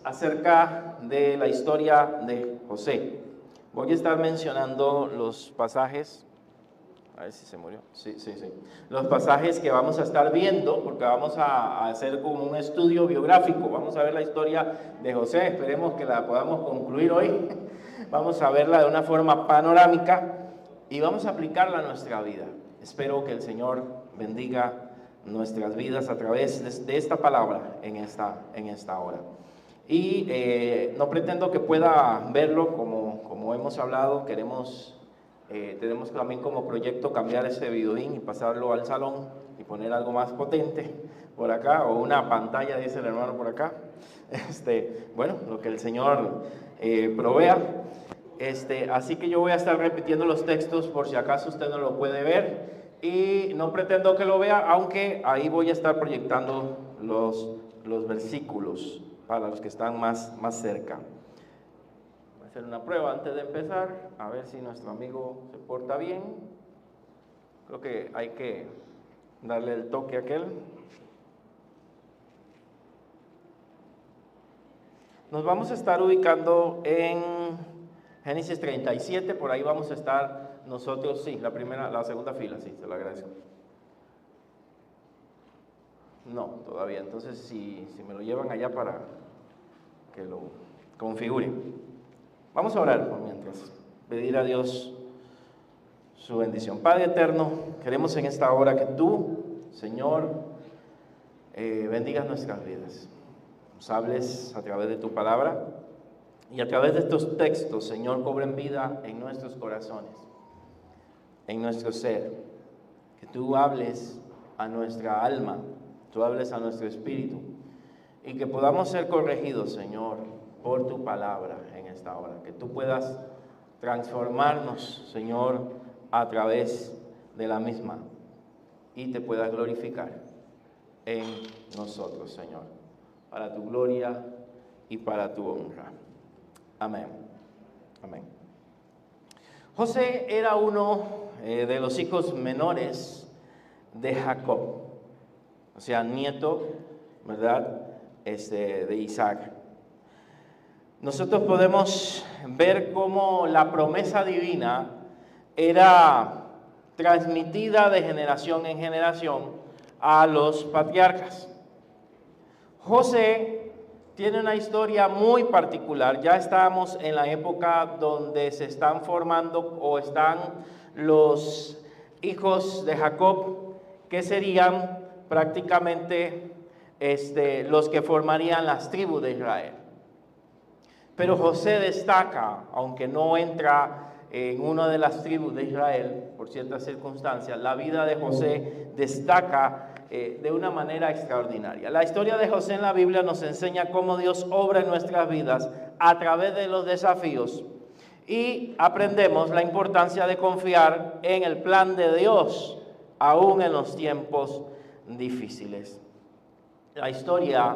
acerca de la historia de José. Voy a estar mencionando los pasajes, a ver si se murió, sí, los pasajes que vamos a estar viendo, porque vamos a hacer como un estudio biográfico, vamos a ver la historia de José, esperemos que la podamos concluir hoy, vamos a verla de una forma panorámica y vamos a aplicarla a nuestra vida. Espero que el Señor bendiga nuestras vidas a través de esta palabra en esta hora. Y no pretendo que pueda verlo como hemos hablado, tenemos también como proyecto cambiar ese videoín y pasarlo al salón y poner algo más potente por acá, o una pantalla, dice el hermano por acá. Bueno, lo que el Señor provea. Así que yo voy a estar repitiendo los textos por si acaso usted no lo puede ver. Y no pretendo que lo vea, aunque ahí voy a estar proyectando los versículos para los que están más cerca. Voy a hacer una prueba antes de empezar, a ver si nuestro amigo se porta bien. Creo que hay que darle el toque a aquel. Nos vamos a estar ubicando en Génesis 37, por ahí vamos a estar nosotros, sí, la segunda fila, sí, se lo agradezco. No, todavía, entonces si me lo llevan allá para que lo configuren. Vamos a orar por mientras, pedir a Dios su bendición. Padre eterno, queremos en esta hora que tú, Señor, bendigas nuestras vidas. Nos hables a través de tu palabra y a través de estos textos, Señor, cobren vida en nuestros corazones, en nuestro ser, que tú hables a nuestra alma, tú hables a nuestro espíritu y que podamos ser corregidos, Señor, por tu palabra en esta hora, que tú puedas transformarnos, Señor, a través de la misma y te puedas glorificar en nosotros, Señor, para tu gloria y para tu honra. Amén. Amén. José era uno de los hijos menores de Jacob, o sea, nieto, ¿verdad?, de Isaac. Nosotros podemos ver cómo la promesa divina era transmitida de generación en generación a los patriarcas. José tiene una historia muy particular. Ya estamos en la época donde se están formando o están los hijos de Jacob, que serían prácticamente los que formarían las tribus de Israel. Pero José destaca, aunque no entra en una de las tribus de Israel por ciertas circunstancias, la vida de José destaca de una manera extraordinaria. La historia de José en la Biblia nos enseña cómo Dios obra en nuestras vidas a través de los desafíos y aprendemos la importancia de confiar en el plan de Dios, aún en los tiempos difíciles. La historia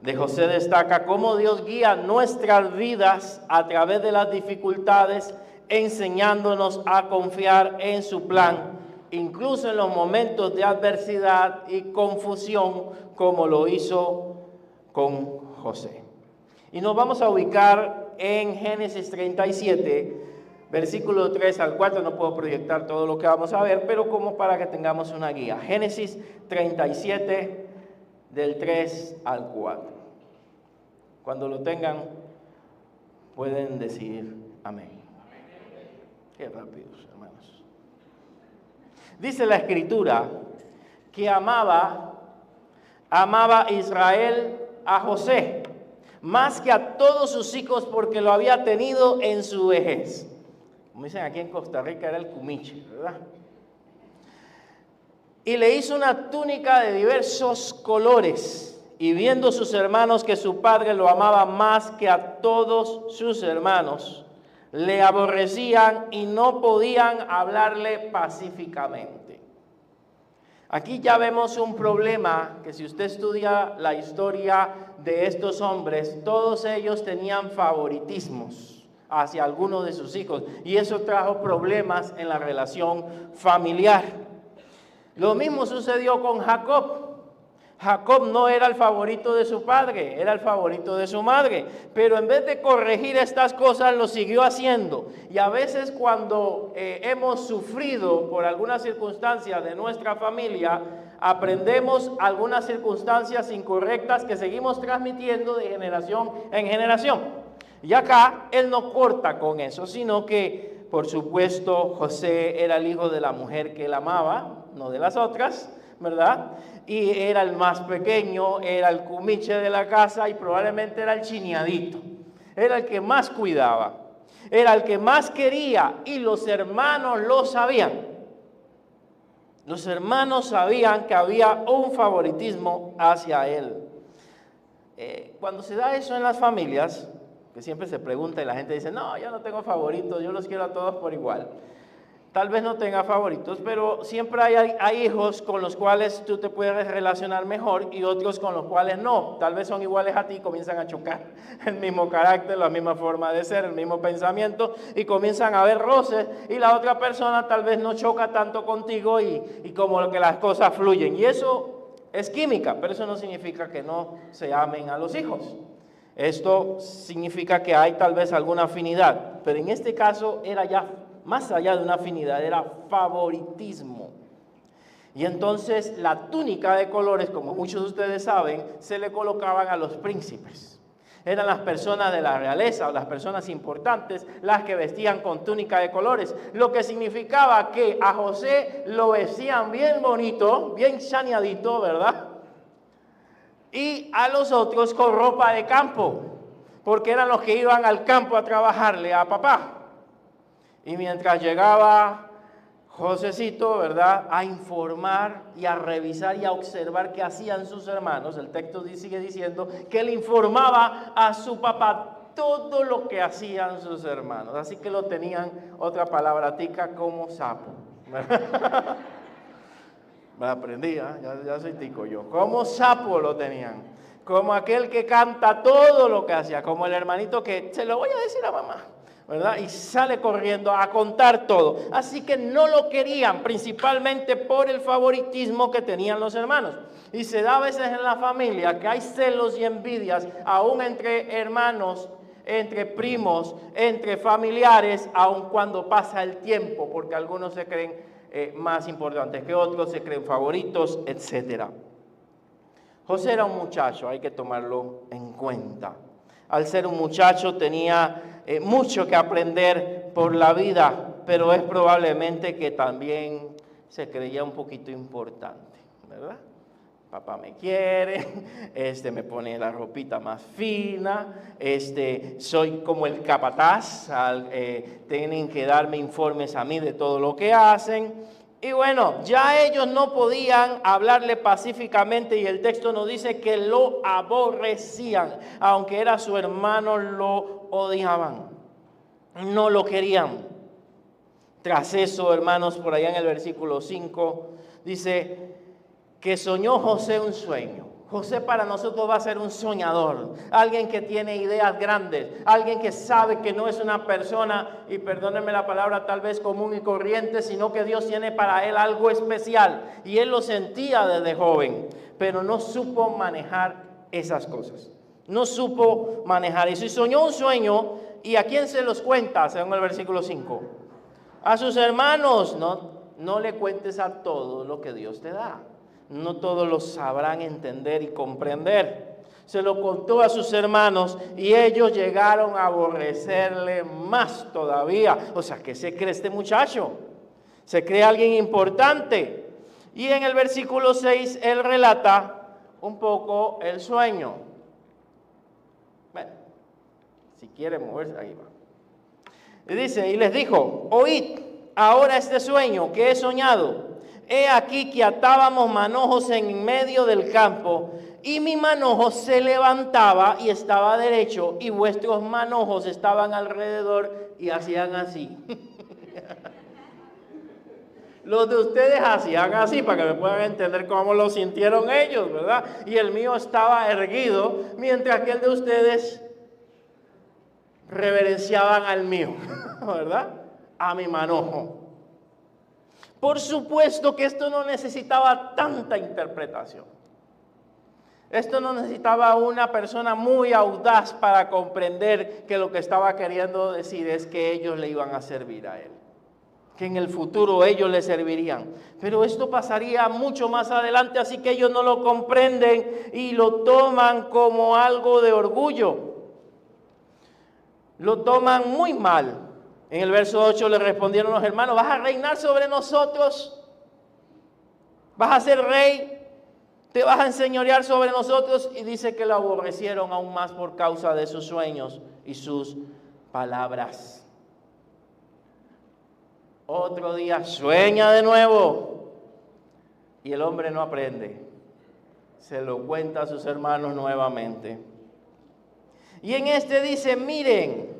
de José destaca cómo Dios guía nuestras vidas a través de las dificultades, enseñándonos a confiar en su plan, incluso en los momentos de adversidad y confusión, como lo hizo con José. Y nos vamos a ubicar en Génesis 37, versículo 3 al 4. No puedo proyectar todo lo que vamos a ver, pero como para que tengamos una guía. Génesis 37, del 3 al 4. Cuando lo tengan, pueden decir amén. Qué rápidos, hermanos. Dice la Escritura que amaba Israel a José más que a todos sus hijos, porque lo había tenido en su vejez. Como dicen aquí en Costa Rica, era el cumiche, ¿verdad? Y le hizo una túnica de diversos colores. Y viendo sus hermanos que su padre lo amaba más que a todos sus hermanos, le aborrecían y no podían hablarle pacíficamente. Aquí ya vemos un problema, que si usted estudia la historia de estos hombres, todos ellos tenían favoritismos hacia alguno de sus hijos, y eso trajo problemas en la relación familiar. Lo mismo sucedió con Jacob. Jacob no era el favorito de su padre, era el favorito de su madre. Pero en vez de corregir estas cosas, lo siguió haciendo. Y a veces cuando hemos sufrido por alguna circunstancia de nuestra familia, aprendemos algunas circunstancias incorrectas que seguimos transmitiendo de generación en generación. Y acá él no corta con eso, sino que, por supuesto, José era el hijo de la mujer que él amaba, no de las otras, ¿verdad? Y era el más pequeño, era el cumiche de la casa y probablemente era el chineadito. Era el que más cuidaba, era el que más quería y los hermanos lo sabían. Los hermanos sabían que había un favoritismo hacia él. Cuando se da eso en las familias, que siempre se pregunta y la gente dice, no, yo no tengo favoritos, yo los quiero a todos por igual. Tal vez no tenga favoritos, pero siempre hay hijos con los cuales tú te puedes relacionar mejor y otros con los cuales no. Tal vez son iguales a ti y comienzan a chocar el mismo carácter, la misma forma de ser, el mismo pensamiento y comienzan a haber roces y la otra persona tal vez no choca tanto contigo y como que las cosas fluyen. Y eso es química, pero eso no significa que no se amen a los hijos. Esto significa que hay tal vez alguna afinidad, pero en este caso era ya más allá de una afinidad, era favoritismo. Y entonces la túnica de colores, como muchos de ustedes saben, se le colocaban a los príncipes. Eran las personas de la realeza o las personas importantes las que vestían con túnica de colores, lo que significaba que a José lo vestían bien bonito, bien chaneadito, ¿verdad? Y a los otros con ropa de campo, porque eran los que iban al campo a trabajarle a papá. Y mientras llegaba Josecito, ¿verdad?, a informar y a revisar y a observar qué hacían sus hermanos, el texto sigue diciendo que él informaba a su papá todo lo que hacían sus hermanos. Así que lo tenían, otra palabra tica, como sapo. Me aprendí, ya soy tico yo. Como sapo lo tenían. Como aquel que canta todo lo que hacía. Como el hermanito que se lo voy a decir a mamá, ¿verdad? Y sale corriendo a contar todo. Así que no lo querían, principalmente por el favoritismo que tenían los hermanos. Y se da a veces en la familia que hay celos y envidias, aún entre hermanos, entre primos, entre familiares, aun cuando pasa el tiempo, porque algunos se creen más importantes que otros, se creen favoritos, etc. José era un muchacho, hay que tomarlo en cuenta. Al ser un muchacho tenía mucho que aprender por la vida, pero es probablemente que también se creía un poquito importante, ¿verdad? Papá me quiere, me pone la ropita más fina, soy como el capataz, tienen que darme informes a mí de todo lo que hacen. Y bueno, ya ellos no podían hablarle pacíficamente y el texto nos dice que lo aborrecían, aunque era su hermano, lo odiaban, no lo querían. Tras eso, hermanos, por allá en el versículo 5, dice que soñó José un sueño. José para nosotros va a ser un soñador, alguien que tiene ideas grandes, alguien que sabe que no es una persona, y perdónenme la palabra, tal vez común y corriente, sino que Dios tiene para él algo especial. Y él lo sentía desde joven, pero no supo manejar esas cosas. No supo manejar eso. Y soñó un sueño, ¿y a quién se los cuenta? Según el versículo 5. A sus hermanos. No le cuentes a todos lo que Dios te da. No todos lo sabrán entender y comprender. Se lo contó a sus hermanos y ellos llegaron a aborrecerle más todavía. O sea, ¿qué se cree este muchacho? Se cree alguien importante. Y en el versículo 6 él relata un poco el sueño. Bueno, si quiere moverse, ahí va. Y dice, y les dijo, oíd ahora este sueño que he soñado. He aquí que atábamos manojos en medio del campo, y mi manojo se levantaba y estaba derecho, y vuestros manojos estaban alrededor y hacían así. Los de ustedes hacían así, para que me puedan entender cómo lo sintieron ellos, ¿verdad? Y el mío estaba erguido, mientras que el de ustedes reverenciaban al mío, ¿verdad? A mi manojo. Por supuesto que esto no necesitaba tanta interpretación. Esto no necesitaba una persona muy audaz para comprender que lo que estaba queriendo decir es que ellos le iban a servir a él, que en el futuro ellos le servirían. Pero esto pasaría mucho más adelante, así que ellos no lo comprenden y lo toman como algo de orgullo. Lo toman muy mal. En el verso 8 le respondieron los hermanos: ¿vas a reinar sobre nosotros? ¿Vas a ser rey? ¿Te vas a enseñorear sobre nosotros? Y dice que lo aborrecieron aún más por causa de sus sueños y sus palabras. Otro día sueña de nuevo y el hombre no aprende. Se lo cuenta a sus hermanos nuevamente. Y en este dice: miren,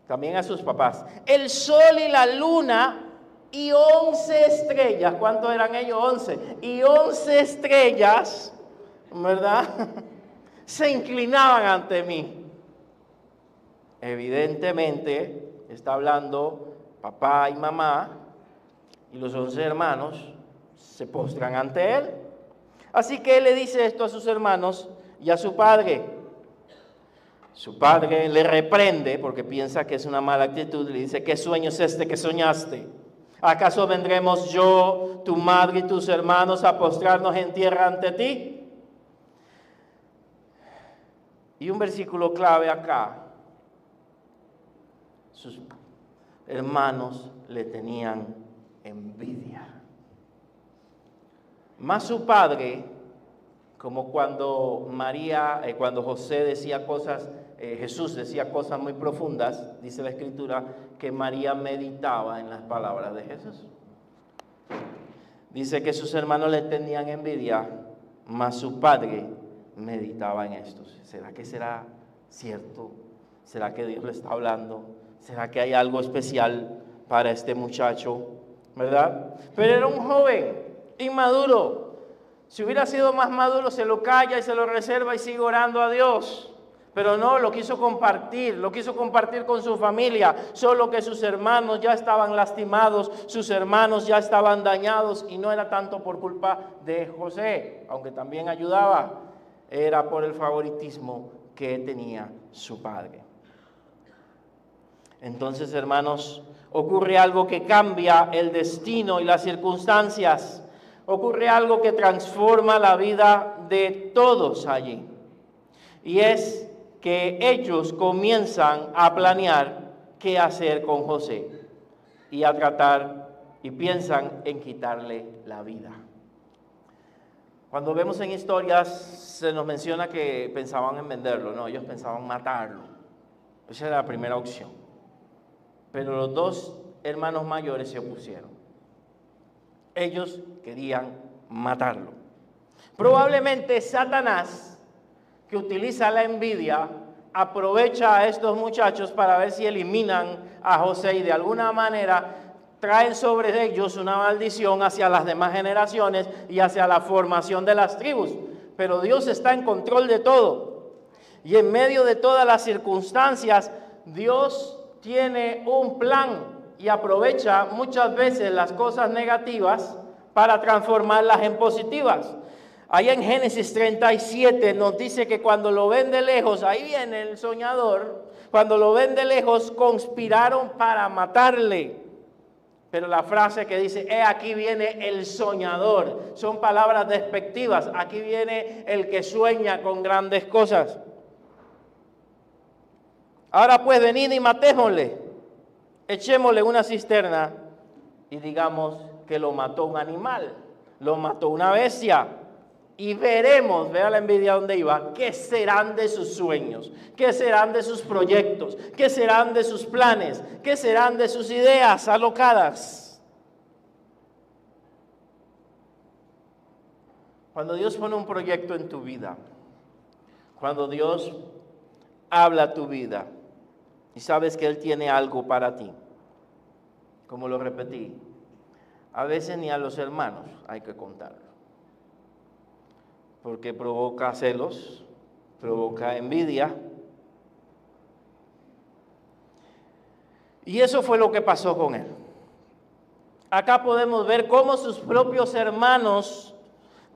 también a sus papás, el sol y la luna y 11 estrellas. ¿Cuántos eran ellos? 11. Y 11 estrellas, ¿verdad? Se inclinaban ante mí. Evidentemente está hablando papá y mamá, y los 11 hermanos se postran ante él. Así que él le dice esto a sus hermanos y a su padre. Su padre le reprende porque piensa que es una mala actitud. Le dice: ¿qué sueño es este que soñaste? ¿Acaso vendremos yo, tu madre y tus hermanos a postrarnos en tierra ante ti? Y un versículo clave acá: sus hermanos le tenían envidia. Más su padre, como cuando cuando José decía cosas, Jesús decía cosas muy profundas, dice la Escritura que María meditaba en las palabras de Jesús. Dice que sus hermanos le tenían envidia, mas su padre meditaba en esto. ¿Será que será cierto? ¿Será que Dios le está hablando? ¿Será que hay algo especial para este muchacho? ¿Verdad? Pero era un joven inmaduro. Si hubiera sido más maduro, se lo calla y se lo reserva y sigue orando a Dios. Pero no, lo quiso compartir con su familia, solo que sus hermanos ya estaban lastimados, sus hermanos ya estaban dañados, y no era tanto por culpa de José, aunque también ayudaba, era por el favoritismo que tenía su padre. Entonces, hermanos, ocurre algo que cambia el destino y las circunstancias. Ocurre algo que transforma la vida de todos allí. Y es que ellos comienzan a planear qué hacer con José y a tratar y piensan en quitarle la vida. Cuando vemos en historias se nos menciona que pensaban en venderlo, no, ellos pensaban matarlo. Esa era la primera opción. Pero los dos hermanos mayores se opusieron. Ellos querían matarlo. Probablemente Satanás, que utiliza la envidia, aprovecha a estos muchachos para ver si eliminan a José y de alguna manera traen sobre ellos una maldición hacia las demás generaciones y hacia la formación de las tribus. Pero Dios está en control de todo. Y en medio de todas las circunstancias, Dios tiene un plan y aprovecha muchas veces las cosas negativas para transformarlas en positivas. Allá en Génesis 37 nos dice que cuando lo ven de lejos, ahí viene el soñador, cuando lo ven de lejos conspiraron para matarle. Pero la frase que dice, aquí viene el soñador, son palabras despectivas. Aquí viene el que sueña con grandes cosas. Ahora pues venid y matémosle, echémosle una cisterna y digamos que lo mató un animal, lo mató una bestia. Y veremos, vea la envidia donde iba, qué serán de sus sueños, qué serán de sus proyectos, qué serán de sus planes, qué serán de sus ideas alocadas. Cuando Dios pone un proyecto en tu vida, cuando Dios habla a tu vida y sabes que Él tiene algo para ti, como lo repetí, a veces ni a los hermanos hay que contarlo. Porque provoca celos, provoca envidia. Y eso fue lo que pasó con él. Acá podemos ver cómo sus propios hermanos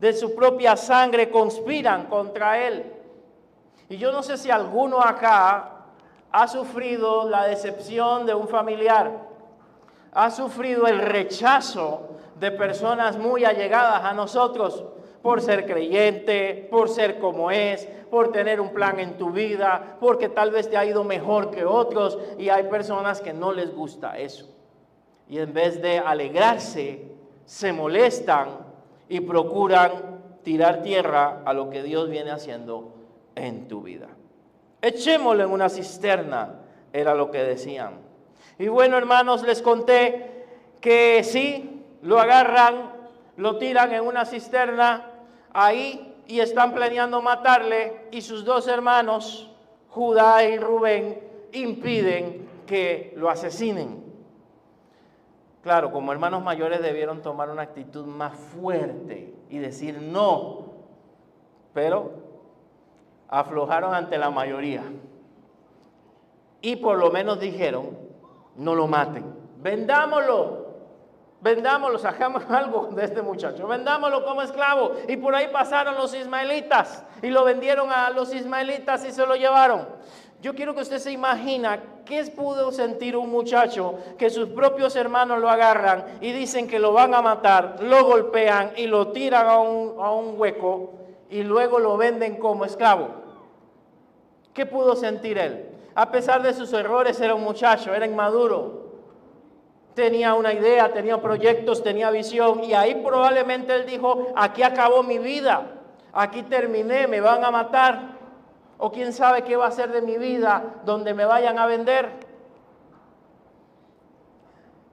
de su propia sangre conspiran contra él. Y yo no sé si alguno acá ha sufrido la decepción de un familiar, ha sufrido el rechazo de personas muy allegadas a nosotros por ser creyente, por ser como es, por tener un plan en tu vida, porque tal vez te ha ido mejor que otros y hay personas que no les gusta eso. Y en vez de alegrarse, se molestan y procuran tirar tierra a lo que Dios viene haciendo en tu vida. Echémoslo en una cisterna, era lo que decían. Y bueno, hermanos, les conté que sí, lo agarran, lo tiran en una cisterna ahí y están planeando matarle, y sus dos hermanos, Judá y Rubén, impiden que lo asesinen. Claro, como hermanos mayores debieron tomar una actitud más fuerte y decir no, pero aflojaron ante la mayoría y por lo menos dijeron, no lo maten, vendámoslo, sacamos algo de este muchacho, vendámoslo como esclavo. Y por ahí pasaron los ismaelitas y lo vendieron a los ismaelitas y se lo llevaron. Yo quiero que usted se imagina qué pudo sentir un muchacho que sus propios hermanos lo agarran y dicen que lo van a matar, lo golpean y lo tiran a un hueco y luego lo venden como esclavo. ¿Qué pudo sentir él? A pesar de sus errores, era un muchacho, era inmaduro. Tenía una idea, tenía proyectos, tenía visión, y ahí probablemente él dijo, aquí acabó mi vida, aquí terminé, me van a matar, o quién sabe qué va a ser de mi vida donde me vayan a vender.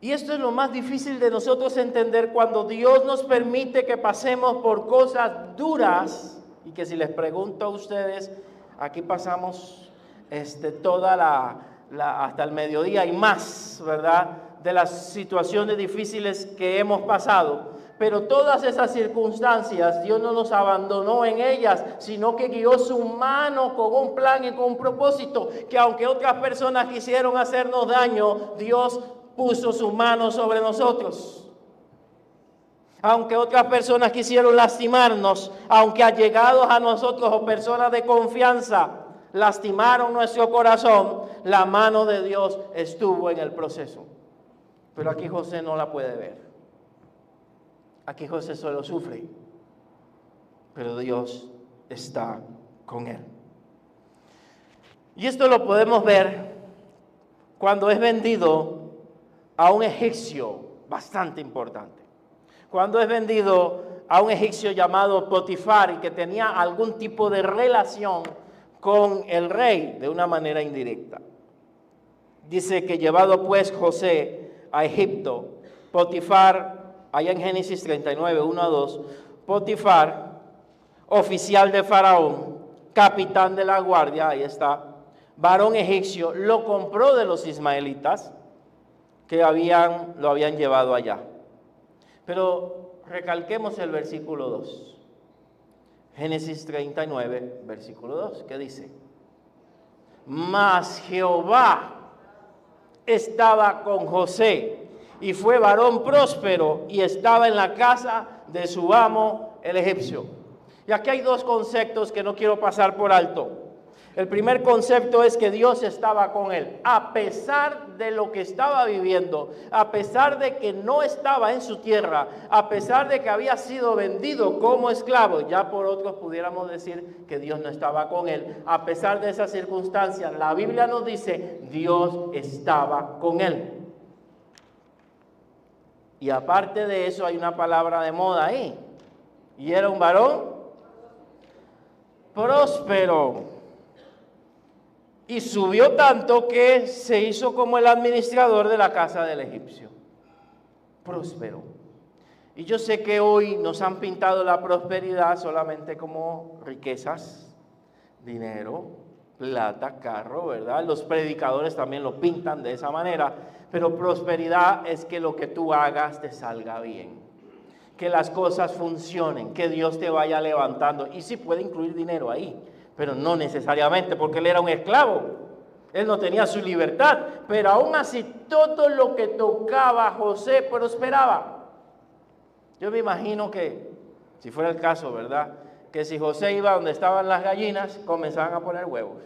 Y esto es lo más difícil de nosotros entender cuando Dios nos permite que pasemos por cosas duras, y que si les pregunto a ustedes, aquí pasamos toda hasta el mediodía y más, ¿verdad?, de las situaciones difíciles que hemos pasado. Pero todas esas circunstancias, Dios no nos abandonó en ellas, sino que guió su mano con un plan y con un propósito, que aunque otras personas quisieron hacernos daño, Dios puso su mano sobre nosotros. Aunque otras personas quisieron lastimarnos, aunque allegados a nosotros o personas de confianza lastimaron nuestro corazón, la mano de Dios estuvo en el proceso. Pero aquí José no la puede ver. Aquí José solo sufre, pero Dios está con él. Y esto lo podemos ver cuando es vendido a un egipcio bastante importante. Cuando es vendido a un egipcio llamado Potifar y que tenía algún tipo de relación con el rey de una manera indirecta. Dice que llevado pues José a Egipto, Potifar, allá en Génesis 39, 1 a 2, Potifar, oficial de Faraón, capitán de la guardia, ahí está, varón egipcio, lo compró de los ismaelitas que lo habían llevado allá. Pero recalquemos el versículo 2. Génesis 39, versículo 2, ¿qué dice? Mas Jehová estaba con José, y fue varón próspero, y estaba en la casa de su amo el egipcio. Y aquí hay dos conceptos que no quiero pasar por alto. El primer concepto es que Dios estaba con él, a pesar de lo que estaba viviendo, a pesar de que no estaba en su tierra, a pesar de que había sido vendido como esclavo. Ya por otros pudiéramos decir que Dios no estaba con él. A pesar de esas circunstancias, la Biblia nos dice, Dios estaba con él. Y aparte de eso hay una palabra de moda ahí, y era un varón próspero. Y subió tanto que se hizo como el administrador de la casa del egipcio. Próspero. Y yo sé que hoy nos han pintado la prosperidad solamente como riquezas, dinero, plata, carro, ¿verdad? Los predicadores también lo pintan de esa manera. Pero prosperidad es que lo que tú hagas te salga bien. Que las cosas funcionen, que Dios te vaya levantando. Y sí puede incluir dinero ahí, pero no necesariamente, porque él era un esclavo. Él no tenía su libertad, pero aún así todo lo que tocaba José prosperaba. Yo me imagino que Si fuera el caso, ¿verdad? Que si José iba donde estaban las gallinas, comenzaban a poner huevos.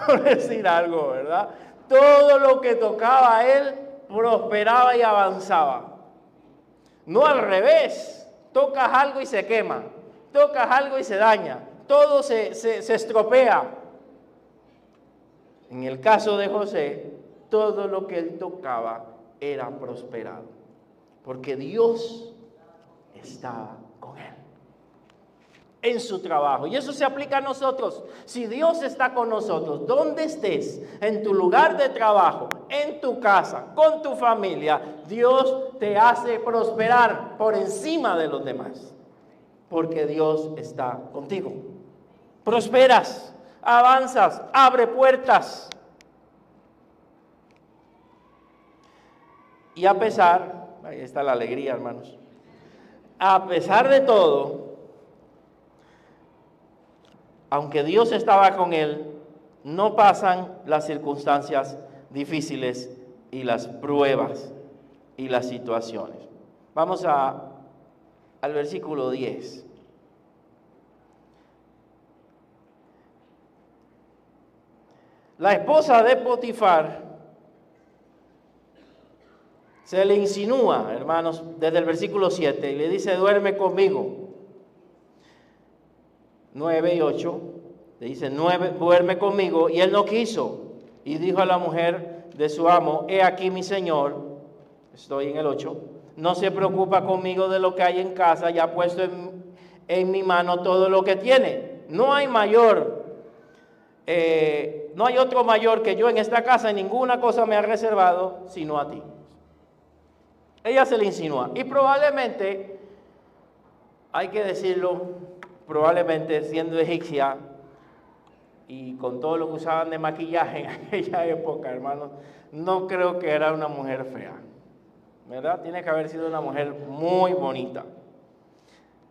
Por decir algo, ¿verdad? Todo lo que tocaba a él prosperaba y avanzaba. No al revés. Tocas algo y se quema. Tocas algo y se daña. Todo se estropea. En el caso de José, todo lo que él tocaba era prosperado. Porque Dios estaba con él en su trabajo. Y eso se aplica a nosotros. Si Dios está con nosotros, donde estés, en tu lugar de trabajo, en tu casa, con tu familia, Dios te hace prosperar por encima de los demás. Porque Dios está contigo. Prosperas, avanzas, abre puertas. Y a pesar, ahí está la alegría, hermanos. A pesar de todo, aunque Dios estaba con él, no pasan las circunstancias difíciles y las pruebas y las situaciones. Vamos al versículo 10. La esposa de Potifar se le insinúa, hermanos, desde el versículo 7, y le dice, duerme conmigo. 9 y 8, le dice, duerme conmigo, y él no quiso, y dijo a la mujer de su amo, he aquí mi señor, estoy en el 8, no se preocupa conmigo de lo que hay en casa, ya ha puesto en mi mano todo lo que tiene, no hay otro mayor que yo en esta casa, y ninguna cosa me ha reservado, sino a ti. Ella se le insinúa, y probablemente, hay que decirlo, probablemente siendo egipcia y con todo lo que usaban de maquillaje en aquella época, hermanos, no creo que era una mujer fea, ¿verdad? Tiene que haber sido una mujer muy bonita.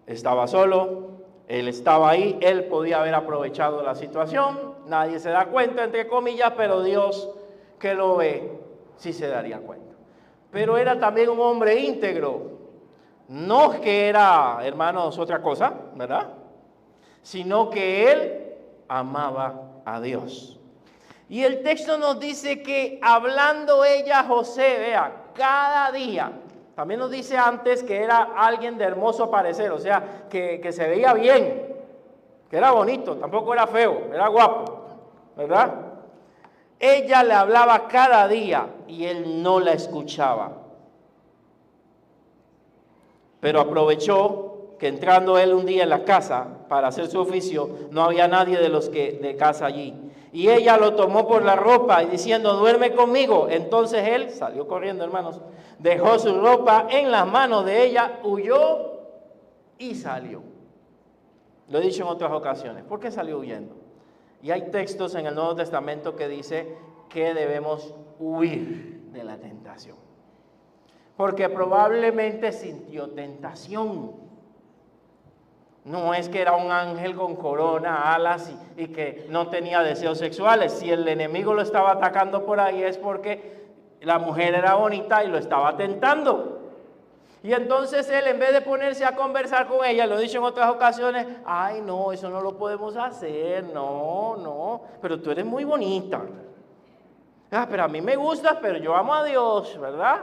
Estaba solo, él estaba ahí, él podía haber aprovechado la situación, nadie se da cuenta, entre comillas, pero Dios que lo ve, sí se daría cuenta. Pero era también un hombre íntegro, no que era, hermanos, otra cosa, ¿verdad? Sino que él amaba a Dios. Y el texto nos dice que hablando ella a José, vea, cada día, también nos dice antes que era alguien de hermoso parecer, o sea, que se veía bien, que era bonito, tampoco era feo, era guapo, ¿verdad? Ella le hablaba cada día y él no la escuchaba. Pero aprovechó que entrando él un día en la casa para hacer su oficio, no había nadie de casa allí. Y ella lo tomó por la ropa y diciendo, duerme conmigo. Entonces él salió corriendo, hermanos, dejó su ropa en las manos de ella, huyó y salió. Lo he dicho en otras ocasiones. ¿Por qué salió huyendo? Y hay textos en el Nuevo Testamento que dice que debemos huir de la tentación. Porque probablemente sintió tentación. No es que era un ángel con corona, alas y que no tenía deseos sexuales. Si el enemigo lo estaba atacando por ahí es porque la mujer era bonita y lo estaba tentando. Y entonces él, en vez de ponerse a conversar con ella, lo he dicho en otras ocasiones, ay no, eso no lo podemos hacer, no, pero tú eres muy bonita. Pero a mí me gustas, pero yo amo a Dios, ¿verdad?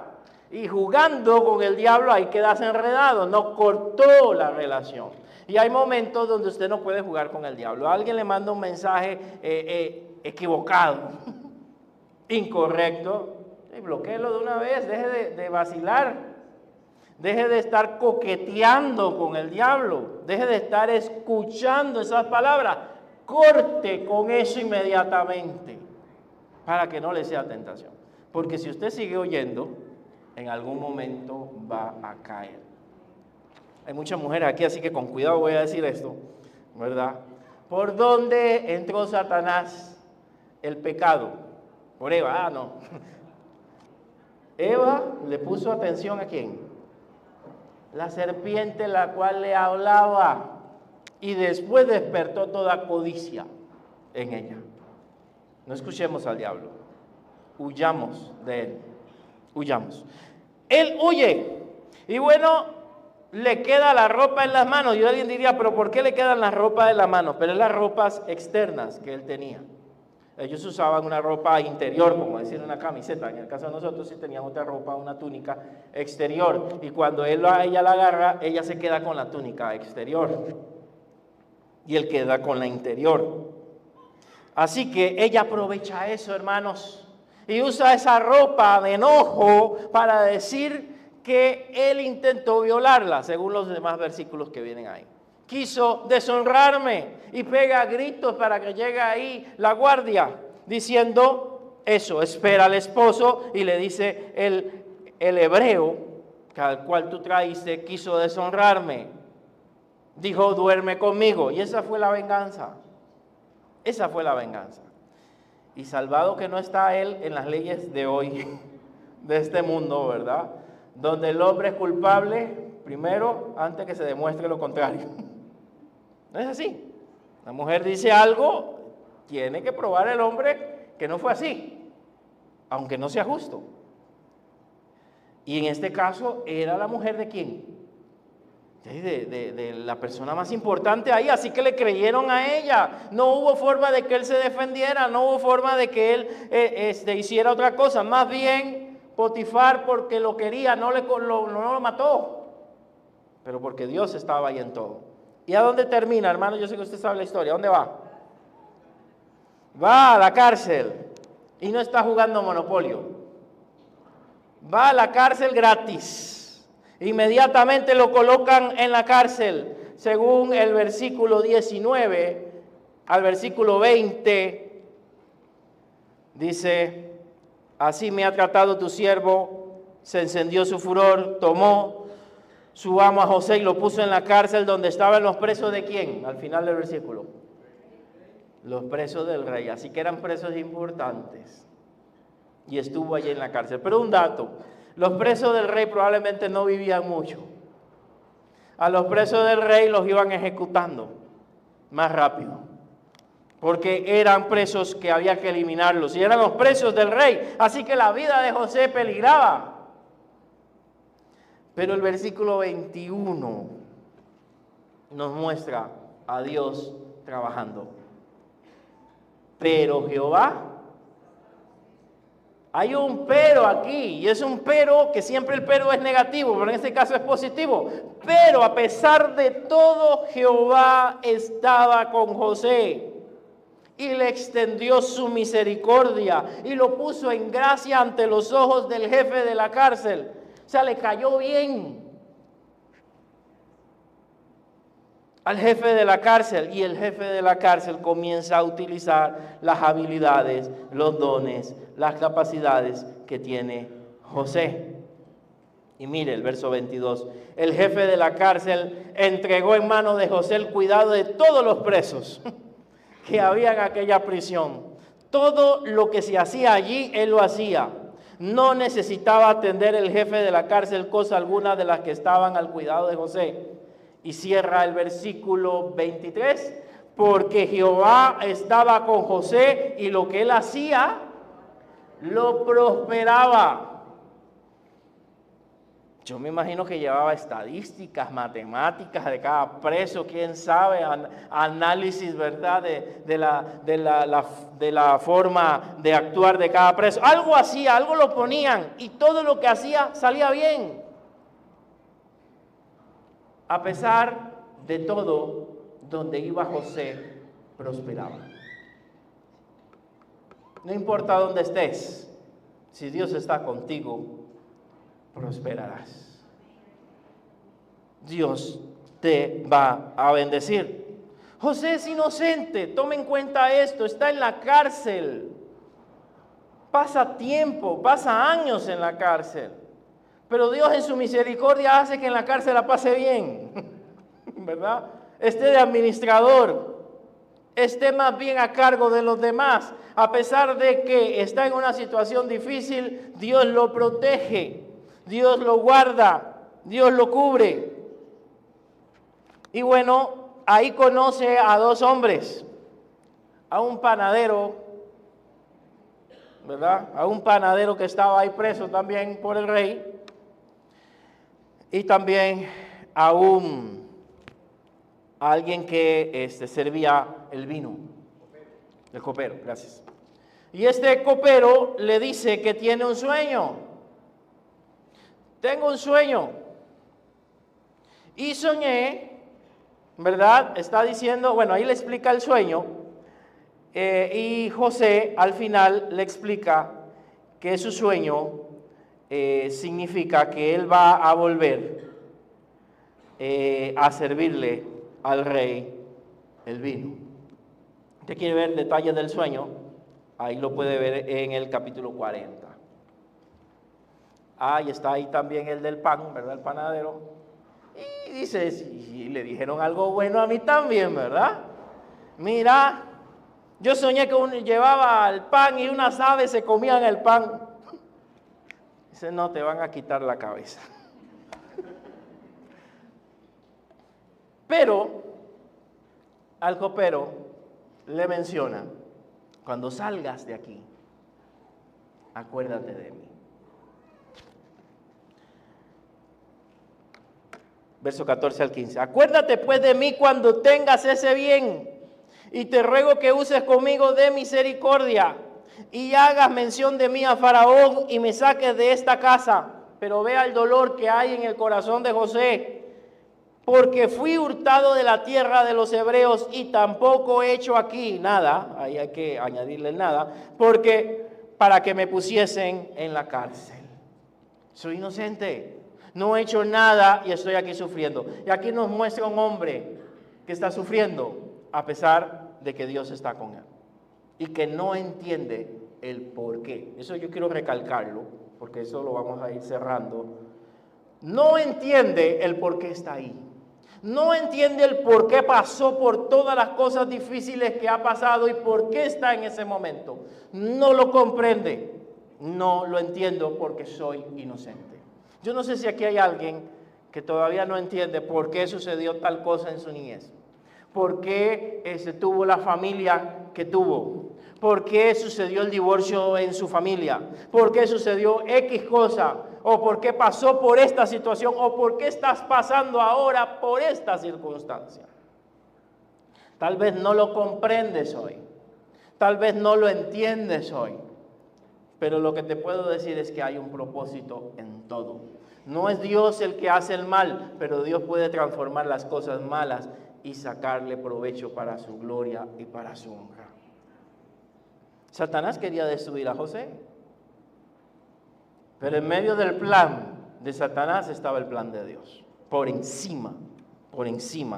Y jugando con el diablo ahí quedas enredado, no cortó la relación. Y hay momentos donde usted no puede jugar con el diablo. Alguien le manda un mensaje equivocado, incorrecto, y bloquéelo de una vez, deje de vacilar, deje de estar coqueteando con el diablo, deje de estar escuchando esas palabras, corte con eso inmediatamente para que no le sea tentación. Porque si usted sigue oyendo, en algún momento va a caer. Hay muchas mujeres aquí, así que con cuidado voy a decir esto, ¿verdad? ¿Por dónde entró Satanás el pecado? Por Eva, no. Eva le puso atención ¿a quién? La serpiente la cual le hablaba y después despertó toda codicia en ella. No escuchemos al diablo, huyamos de él, huyamos. Él huye y bueno, le queda la ropa en las manos. Y alguien diría, pero ¿por qué le quedan las ropas en las manos? Pero es las ropas externas que él tenía. Ellos usaban una ropa interior, como decir una camiseta. En el caso de nosotros sí teníamos otra ropa, una túnica exterior. Y cuando ella la agarra, ella se queda con la túnica exterior. Y él queda con la interior. Así que ella aprovecha eso, hermanos. Y usa esa ropa de enojo para decir que él intentó violarla, según los demás versículos que vienen ahí. Quiso deshonrarme y pega gritos para que llegue ahí la guardia, diciendo eso. Espera al esposo y le dice el hebreo, al cual tú traíste, quiso deshonrarme. Dijo, duerme conmigo. Y esa fue la venganza. Esa fue la venganza. Y salvado que no está él en las leyes de hoy, de este mundo, ¿verdad? Donde el hombre es culpable primero antes que se demuestre lo contrario. No es así. La mujer dice algo, tiene que probar el hombre que no fue así, aunque no sea justo. Y en este caso era la mujer de quién? De la persona más importante ahí, así que le creyeron a ella. No hubo forma de que él se defendiera, no hubo forma de que él hiciera otra cosa. Más bien, Potifar, porque lo quería, no lo mató, pero porque Dios estaba ahí en todo. ¿Y a dónde termina, hermano? Yo sé que usted sabe la historia. ¿A dónde va? Va a la cárcel y no está jugando Monopolio. Va a la cárcel gratis. Inmediatamente lo colocan en la cárcel, según el versículo 19 al versículo 20. Dice, así me ha tratado tu siervo. Se encendió su furor, tomó su amo a José y lo puso en la cárcel donde estaban los presos de quién, al final del versículo. Los presos del rey, así que eran presos importantes. Y estuvo allí en la cárcel. Pero un dato, los presos del rey probablemente no vivían mucho. A los presos del rey los iban ejecutando más rápido, porque eran presos que había que eliminarlos, y eran los presos del rey, así que la vida de José peligraba. Pero el versículo 21 nos muestra a Dios trabajando. Pero Jehová, hay un pero aquí, y es un pero que siempre el pero es negativo, pero en este caso es positivo. Pero a pesar de todo, Jehová estaba con José y le extendió su misericordia y lo puso en gracia ante los ojos del jefe de la cárcel. O sea, le cayó bien al jefe de la cárcel, y el jefe de la cárcel comienza a utilizar las habilidades, los dones, las capacidades que tiene José. Y mire el verso 22. El jefe de la cárcel entregó en manos de José el cuidado de todos los presos que había en aquella prisión. Todo lo que se hacía allí, él lo hacía. No necesitaba atender el jefe de la cárcel cosa alguna de las que estaban al cuidado de José. Y cierra el versículo 23, porque Jehová estaba con José y lo que él hacía, lo prosperaba. Yo me imagino que llevaba estadísticas, matemáticas de cada preso, quién sabe, análisis, ¿verdad? De la forma de actuar de cada preso. Algo hacía, algo lo ponían, y todo lo que hacía salía bien. A pesar de todo, donde iba José, prosperaba. No importa dónde estés, si Dios está contigo, prosperarás. Dios te va a bendecir. José es inocente, tome en cuenta esto, está en la cárcel. Pasa tiempo, pasa años en la cárcel. Pero Dios en su misericordia hace que en la cárcel la pase bien, ¿verdad? Esté de administrador, esté más bien a cargo de los demás. A pesar de que está en una situación difícil, Dios lo protege, Dios lo guarda, Dios lo cubre. Y bueno, ahí conoce a dos hombres, a un panadero, ¿verdad? A un panadero que estaba ahí preso también por el rey, y también a alguien que servía el vino, el copero, gracias. Y este copero le dice que tiene un sueño. Tengo un sueño. Y soñé, ¿verdad? Está diciendo, bueno, ahí le explica el sueño. Y José al final le explica que su sueño significa que él va a volver a servirle al rey el vino. ¿Usted quiere ver detalles del sueño? Ahí lo puede ver en el capítulo 40. Y está ahí también el del pan, ¿verdad? El panadero. Y dice, y le dijeron algo bueno a mí también, ¿verdad? Mira, yo soñé que llevaba el pan y unas aves se comían el pan. Dice, no, te van a quitar la cabeza. Pero al copero le menciona, cuando salgas de aquí, acuérdate de mí. Verso 14 al 15. Acuérdate pues de mí cuando tengas ese bien, y te ruego que uses conmigo de misericordia, y hagas mención de mí a Faraón, y me saques de esta casa. Pero vea el dolor que hay en el corazón de José, porque fui hurtado de la tierra de los hebreos, y tampoco he hecho aquí nada, ahí hay que añadirle nada, porque para que me pusiesen en la cárcel. Soy inocente. No he hecho nada y estoy aquí sufriendo. Y aquí nos muestra un hombre que está sufriendo a pesar de que Dios está con él. Y que no entiende el por qué. Eso yo quiero recalcarlo, porque eso lo vamos a ir cerrando. No entiende el por qué está ahí. No entiende el por qué pasó por todas las cosas difíciles que ha pasado y por qué está en ese momento. No lo comprende. No lo entiendo porque soy inocente. Yo no sé si aquí hay alguien que todavía no entiende por qué sucedió tal cosa en su niñez. ¿Por qué tuvo la familia que tuvo? ¿Por qué sucedió el divorcio en su familia? ¿Por qué sucedió X cosa? ¿O por qué pasó por esta situación? ¿O por qué estás pasando ahora por esta circunstancia? Tal vez no lo comprendes hoy. Tal vez no lo entiendes hoy. Pero lo que te puedo decir es que hay un propósito en todo. No es Dios el que hace el mal, pero Dios puede transformar las cosas malas y sacarle provecho para su gloria y para su honra. Satanás quería destruir a José, pero en medio del plan de Satanás estaba el plan de Dios, por encima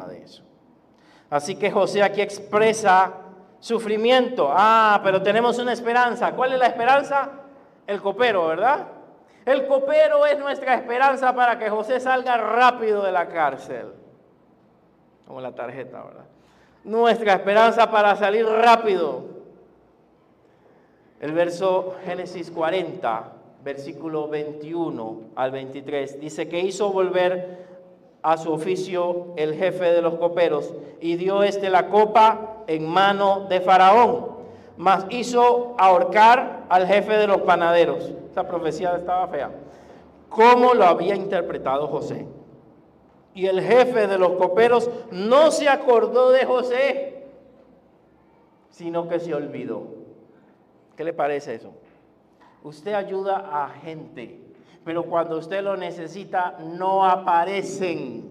de eso. Así que José aquí expresa sufrimiento. Pero tenemos una esperanza. ¿Cuál es la esperanza? El copero, ¿verdad? El copero es nuestra esperanza para que José salga rápido de la cárcel. Como la tarjeta, ¿verdad? Nuestra esperanza para salir rápido. El verso Génesis 40, versículo 21 al 23, dice que hizo volver a su oficio el jefe de los coperos y dio la copa en mano de Faraón, mas hizo ahorcar al jefe de los panaderos. Esa profecía estaba fea. ¿Cómo lo había interpretado José? Y el jefe de los coperos no se acordó de José, sino que se olvidó. ¿Qué le parece eso? Usted ayuda a gente, pero cuando usted lo necesita, no aparecen.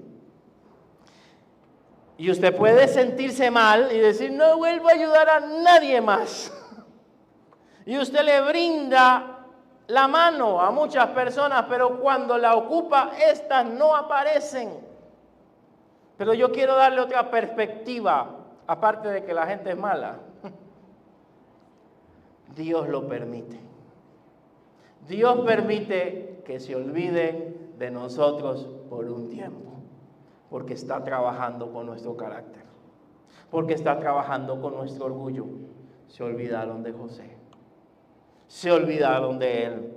Y usted puede sentirse mal y decir, no vuelvo a ayudar a nadie más. Y usted le brinda la mano a muchas personas, pero cuando la ocupa, estas no aparecen. Pero yo quiero darle otra perspectiva, aparte de que la gente es mala. Dios lo permite. Dios permite que se olviden de nosotros por un tiempo, porque está trabajando con nuestro carácter, porque está trabajando con nuestro orgullo. Se olvidaron de José, se olvidaron de él.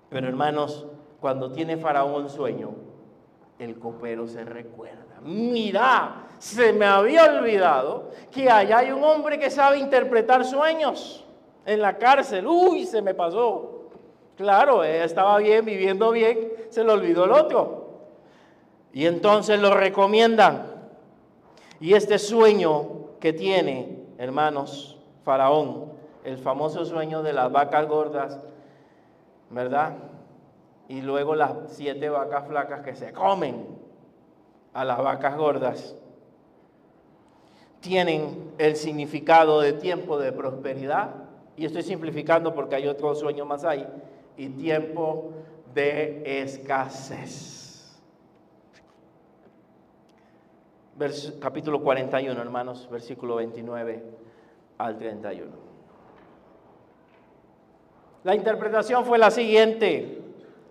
Pero hermanos, cuando tiene Faraón un sueño, el copero se recuerda. Mira, se me había olvidado que allá hay un hombre que sabe interpretar sueños en la cárcel. Uy, se me pasó. Claro, ella estaba bien, viviendo bien, se le olvidó el otro. Y entonces lo recomiendan. Y este sueño que tiene, hermanos, Faraón, el famoso sueño de las vacas gordas, ¿verdad? Y luego las 7 vacas flacas que se comen a las vacas gordas, tienen el significado de tiempo de prosperidad, y estoy simplificando porque hay otro sueño más ahí, y tiempo de escasez. Capítulo 41, hermanos, versículo 29 al 31. La interpretación fue la siguiente.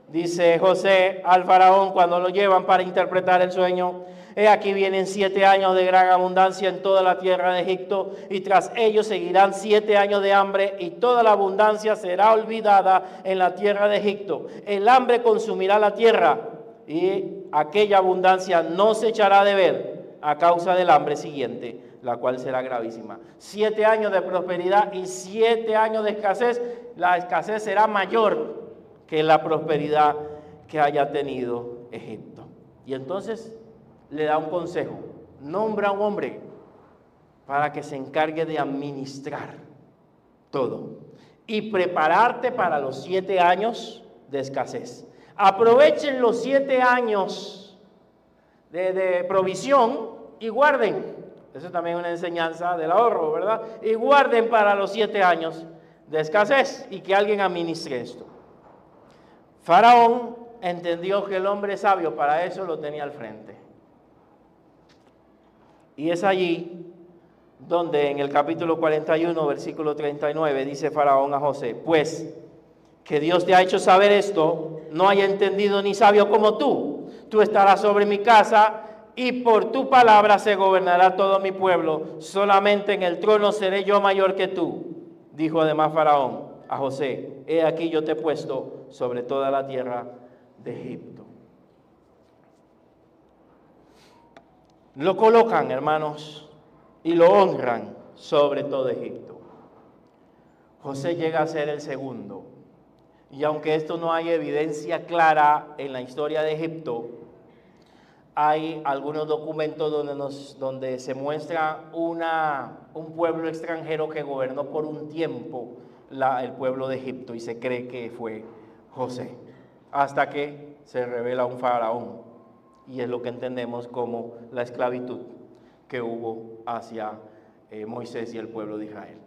Dice José al faraón cuando lo llevan para interpretar el sueño: he aquí vienen 7 años de gran abundancia en toda la tierra de Egipto, y tras ellos seguirán 7 años de hambre, y toda la abundancia será olvidada en la tierra de Egipto. El hambre consumirá la tierra, y aquella abundancia no se echará de ver a causa del hambre siguiente, la cual será gravísima. 7 años de prosperidad y 7 años de escasez. La escasez será mayor que la prosperidad que haya tenido Egipto. Y entonces le da un consejo: nombra a un hombre para que se encargue de administrar todo y prepararte para los 7 años de escasez. Aprovechen los 7 años de provisión y guarden. Eso también es una enseñanza del ahorro, ¿verdad? Y guarden para los 7 años de escasez, y que alguien administre esto. Faraón entendió que el hombre sabio para eso lo tenía al frente. Y es allí donde en el capítulo 41, versículo 39, dice Faraón a José: pues que Dios te ha hecho saber esto, no hay entendido ni sabio como tú. Tú estarás sobre mi casa, y por tu palabra se gobernará todo mi pueblo. Solamente en el trono seré yo mayor que tú. Dijo además Faraón a José: he aquí yo te he puesto sobre toda la tierra de Egipto. Lo colocan, hermanos, y lo honran sobre todo Egipto. José llega a ser el segundo. Y aunque esto no hay evidencia clara en la historia de Egipto, hay algunos documentos donde se muestra un pueblo extranjero que gobernó por un tiempo el pueblo de Egipto, y se cree que fue José, hasta que se revela un faraón, y es lo que entendemos como la esclavitud que hubo hacia Moisés y el pueblo de Israel.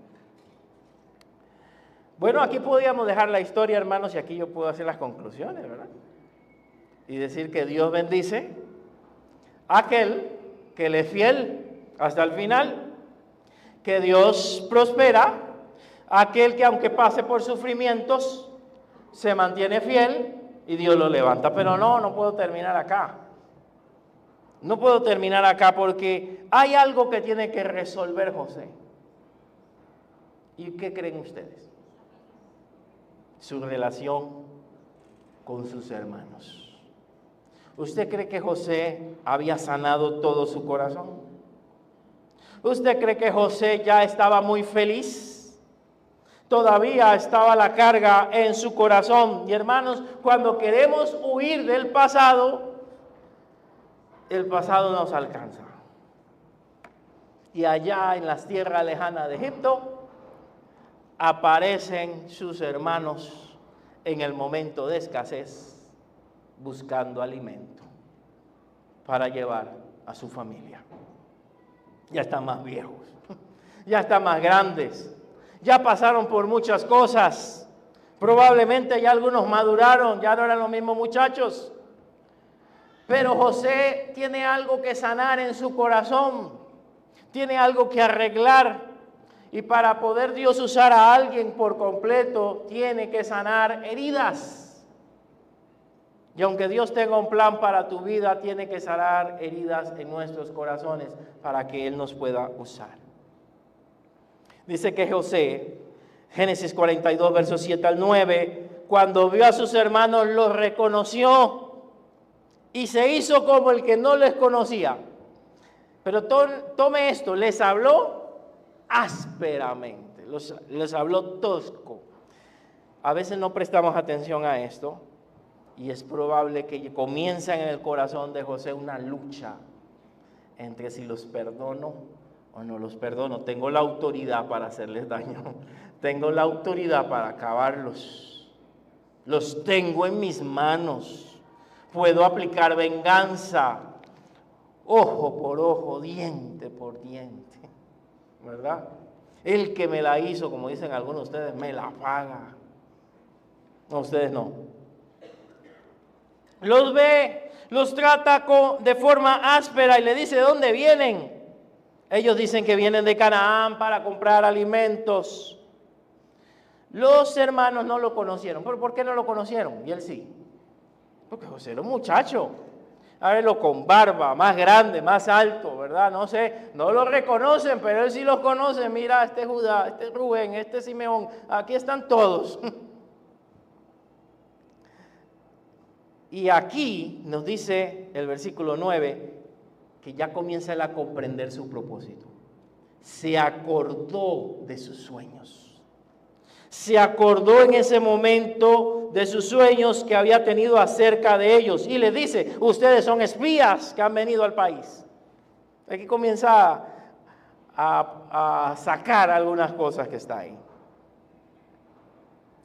Bueno, aquí podríamos dejar la historia, hermanos, y aquí yo puedo hacer las conclusiones, ¿verdad? Y decir que Dios bendice a aquel que le es fiel hasta el final, que Dios prospera a aquel que, aunque pase por sufrimientos, se mantiene fiel y Dios lo levanta. Pero no puedo terminar acá. No puedo terminar acá porque hay algo que tiene que resolver José. ¿Y qué creen ustedes? Su relación con sus hermanos. ¿Usted cree que José había sanado todo su corazón? ¿Usted cree que José ya estaba muy feliz? Todavía estaba la carga en su corazón. Y hermanos, cuando queremos huir del pasado, el pasado nos alcanza. Y allá en las tierras lejanas de Egipto, aparecen sus hermanos en el momento de escasez, buscando alimento para llevar a su familia. Ya están más viejos, ya están más grandes, ya pasaron por muchas cosas. Probablemente ya algunos maduraron, ya no eran los mismos muchachos. Pero José tiene algo que sanar en su corazón, tiene algo que arreglar. Y para poder Dios usar a alguien por completo, tiene que sanar heridas. Y aunque Dios tenga un plan para tu vida, tiene que sanar heridas en nuestros corazones para que Él nos pueda usar. Dice que José, Génesis 42, versos 7 al 9, cuando vio a sus hermanos, los reconoció y se hizo como el que no les conocía. Pero tome esto, les habló ásperamente, les habló tosco. A veces no prestamos atención a esto. Y es probable que comienza en el corazón de José una lucha entre si los perdono o no los perdono. Tengo la autoridad para hacerles daño. Tengo la autoridad para acabarlos. Los tengo en mis manos. Puedo aplicar venganza. Ojo por ojo, diente por diente. ¿Verdad? El que me la hizo, como dicen algunos de ustedes, me la paga. No, ustedes no. Los ve, los trata de forma áspera y le dice, ¿de dónde vienen? Ellos dicen que vienen de Canaán para comprar alimentos. Los hermanos no lo conocieron. ¿Pero por qué no lo conocieron? Y él sí. Porque José era un muchacho. A verlo con barba, más grande, más alto, ¿verdad? No sé, no lo reconocen, pero él sí los conoce. Mira, este Judá, este Rubén, este Simeón, aquí están todos. Y aquí nos dice el versículo 9 que ya comienza él a comprender su propósito. Se acordó de sus sueños. Se acordó en ese momento de sus sueños que había tenido acerca de ellos. Y les dice, ustedes son espías que han venido al país. Aquí comienza a sacar algunas cosas que está ahí.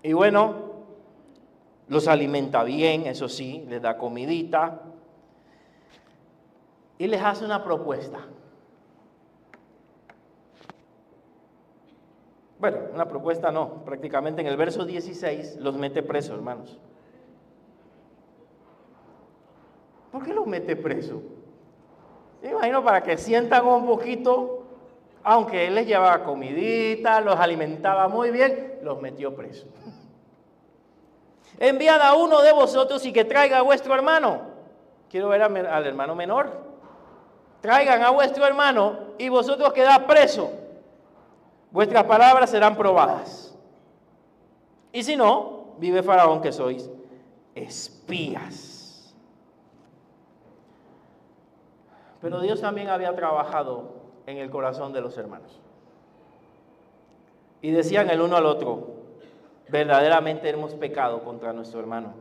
Y bueno, los alimenta bien, eso sí, les da comidita. Y les hace una propuesta. Bueno, una propuesta no, prácticamente en el verso 16 los mete presos, hermanos. ¿Por qué los mete presos? Me imagino para que sientan un poquito, aunque él les llevaba comidita, los alimentaba muy bien, los metió presos. Enviad a uno de vosotros y que traiga a vuestro hermano. Quiero ver al hermano menor. Traigan a vuestro hermano y vosotros quedad presos. Vuestras palabras serán probadas. Y si no, vive Faraón que sois espías. Pero Dios también había trabajado en el corazón de los hermanos. Y decían el uno al otro, verdaderamente hemos pecado contra nuestro hermano.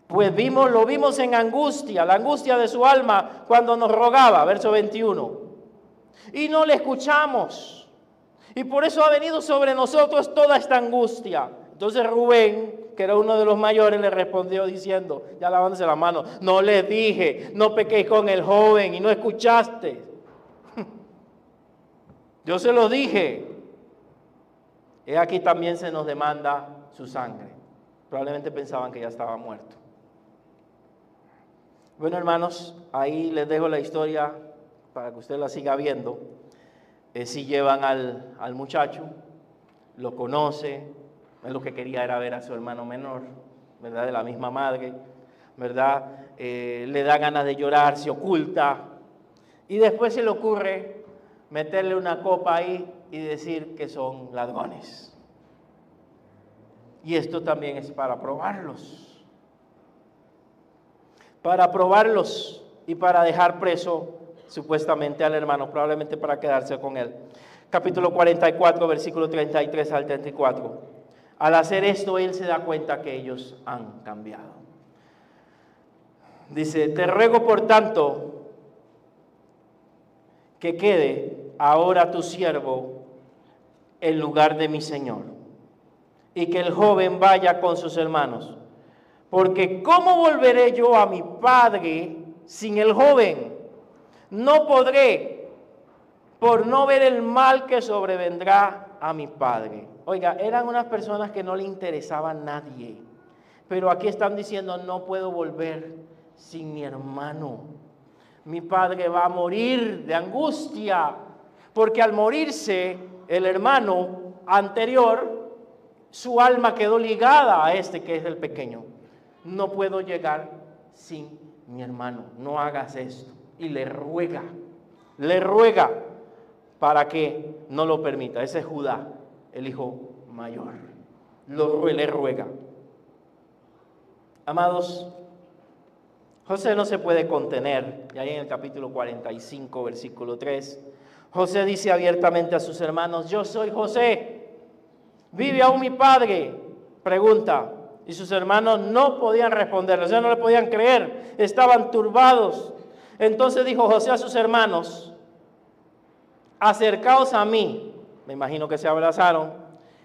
Pues lo vimos en angustia, la angustia de su alma cuando nos rogaba, verso 21. Y no le escuchamos. Y por eso ha venido sobre nosotros toda esta angustia. Entonces Rubén, que era uno de los mayores, le respondió diciendo, ya lavándose la mano, no les dije, no pequéis con el joven y no escuchaste. Yo se lo dije. He aquí también se nos demanda su sangre. Probablemente pensaban que ya estaba muerto. Bueno, hermanos, ahí les dejo la historia para que usted la siga viendo. Si llevan al muchacho, lo conoce, él lo que quería era ver a su hermano menor, ¿verdad? De la misma madre, ¿verdad? Le da ganas de llorar, se oculta, y después se le ocurre meterle una copa ahí y decir que son ladrones. Y esto también es para probarlos. Para probarlos y para dejar preso supuestamente al hermano, probablemente para quedarse con él. Capítulo 44, versículo 33 al 34. Al hacer esto, él se da cuenta que ellos han cambiado. Dice, te ruego por tanto que quede ahora tu siervo en lugar de mi señor, y que el joven vaya con sus hermanos, porque ¿cómo volveré yo a mi padre sin el joven? No podré, por no ver el mal que sobrevendrá a mi padre. Oiga, eran unas personas que no le interesaba a nadie, pero aquí están diciendo, no puedo volver sin mi hermano. Mi padre va a morir de angustia, porque al morirse el hermano anterior, su alma quedó ligada a este que es el pequeño. No puedo llegar sin mi hermano, no hagas esto. Y le ruega para que no lo permita. Ese es Judá, el hijo mayor. Le ruega. Amados, José no se puede contener. Y ahí en el capítulo 45, versículo 3, José dice abiertamente a sus hermanos, yo soy José. ¿Vive aún mi padre? Pregunta. Y sus hermanos no podían responderle, o sea, no le podían creer, estaban turbados. Entonces dijo José a sus hermanos: acercaos a mí. Me imagino que se abrazaron.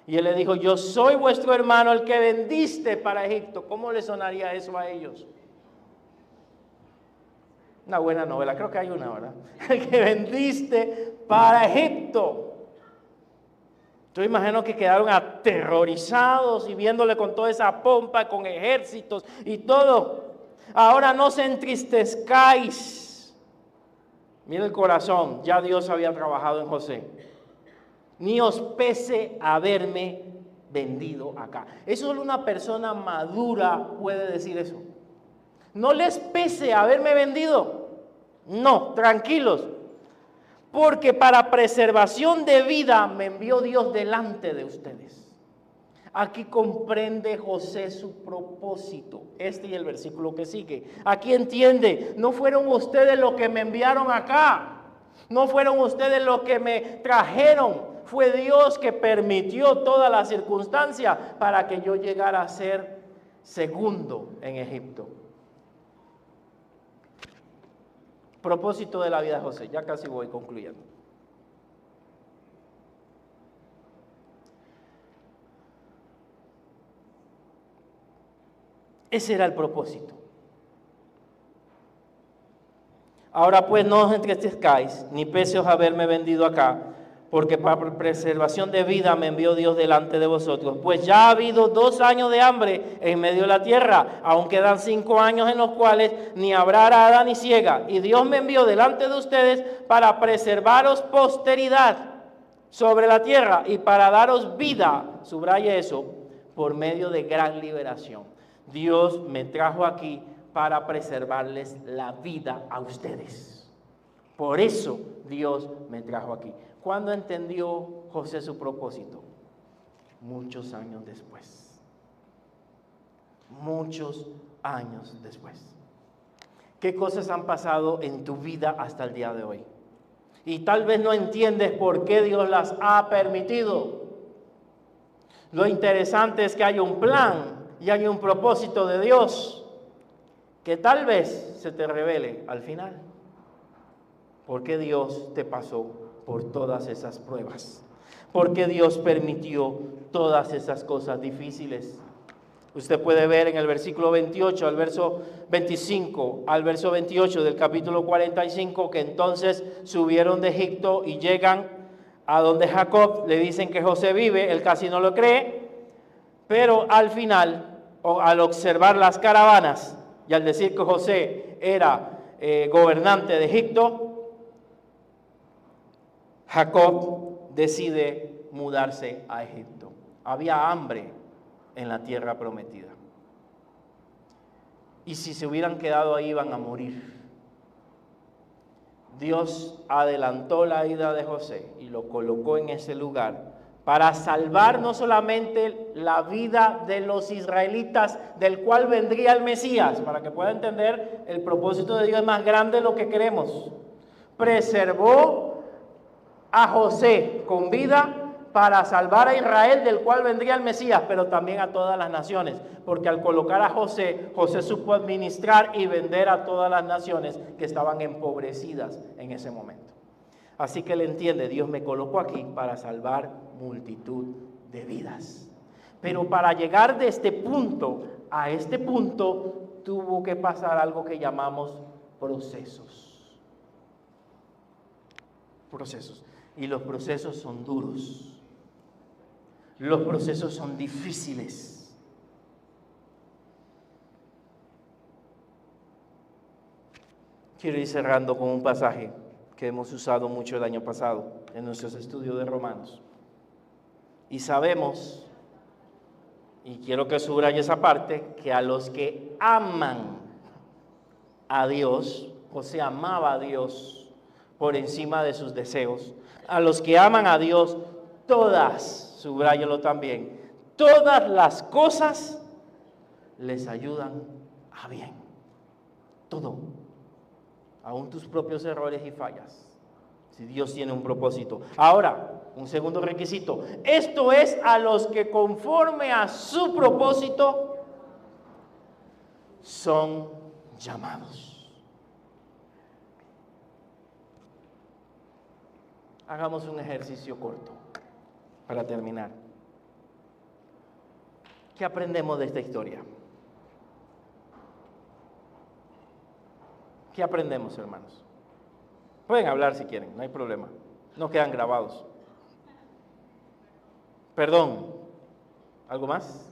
Y él le dijo: yo soy vuestro hermano, el que vendiste para Egipto. ¿Cómo le sonaría eso a ellos? Una buena novela, creo que hay una, ¿verdad? El que vendiste para Egipto. Yo imagino que quedaron aterrorizados y viéndole con toda esa pompa, con ejércitos y todo. Ahora no se entristezcáis. Mira el corazón, ya Dios había trabajado en José. Ni os pese haberme vendido acá. Eso solo una persona madura puede decir eso. No les pese haberme vendido. No, tranquilos. Porque para preservación de vida me envió Dios delante de ustedes. Aquí comprende José su propósito. Este y el versículo que sigue. Aquí entiende, no fueron ustedes los que me enviaron acá. No fueron ustedes los que me trajeron. Fue Dios que permitió todas las circunstancias para que yo llegara a ser segundo en Egipto. Propósito de la vida de José, ya casi voy concluyendo. Ese era el propósito. Ahora pues no os entristezcáis, ni pese os haberme vendido acá, porque para preservación de vida me envió Dios delante de vosotros. Pues ya ha habido 2 años de hambre en medio de la tierra, aún quedan 5 años en los cuales ni habrá arada ni siega. Y Dios me envió delante de ustedes para preservaros posteridad sobre la tierra y para daros vida, subraya eso, por medio de gran liberación. Dios me trajo aquí para preservarles la vida a ustedes. Por eso Dios me trajo aquí. ¿Cuándo entendió José su propósito? Muchos años después. Muchos años después. ¿Qué cosas han pasado en tu vida hasta el día de hoy? Y tal vez no entiendes por qué Dios las ha permitido. Lo interesante es que hay un plan y hay un propósito de Dios que tal vez se te revele al final. ¿Por qué Dios te pasó por todas esas pruebas? ¿Por qué Dios permitió todas esas cosas difíciles? Usted puede ver en el versículo 28 al verso 25 al verso 28 del capítulo 45 que entonces subieron de Egipto y llegan a donde Jacob, le dicen que José vive, él casi no lo cree, pero al final, al observar las caravanas y al decir que José era gobernante de Egipto, Jacob decide mudarse a Egipto. Había hambre en la tierra prometida. Y si se hubieran quedado ahí iban a morir. Dios adelantó la ida de José y lo colocó en ese lugar para salvar no solamente la vida de los israelitas, del cual vendría el Mesías, para que pueda entender el propósito de Dios es más grande de lo que queremos. Preservó a José con vida para salvar a Israel, del cual vendría el Mesías, pero también a todas las naciones, porque al colocar a José, José supo administrar y vender a todas las naciones que estaban empobrecidas en ese momento. Así que él entiende, Dios me colocó aquí para salvar multitud de vidas. Pero para llegar de este punto a este punto, tuvo que pasar algo que llamamos procesos. Procesos. Y los procesos son duros. Los procesos son difíciles. Quiero ir cerrando con un pasaje que hemos usado mucho el año pasado en nuestros estudios de Romanos. Y sabemos, y quiero que subraye esa parte, que a los que aman a Dios, José amaba a Dios por encima de sus deseos. A los que aman a Dios, todas, subráyelo también, todas las cosas les ayudan a bien. Todo. Aún tus propios errores y fallas. Si Dios tiene un propósito. Ahora, un segundo requisito. Esto es a los que conforme a su propósito son llamados. Hagamos un ejercicio corto para terminar. ¿Qué aprendemos de esta historia? ¿Qué aprendemos, hermanos? Pueden hablar si quieren, no hay problema. No quedan grabados. Perdón. ¿Algo más?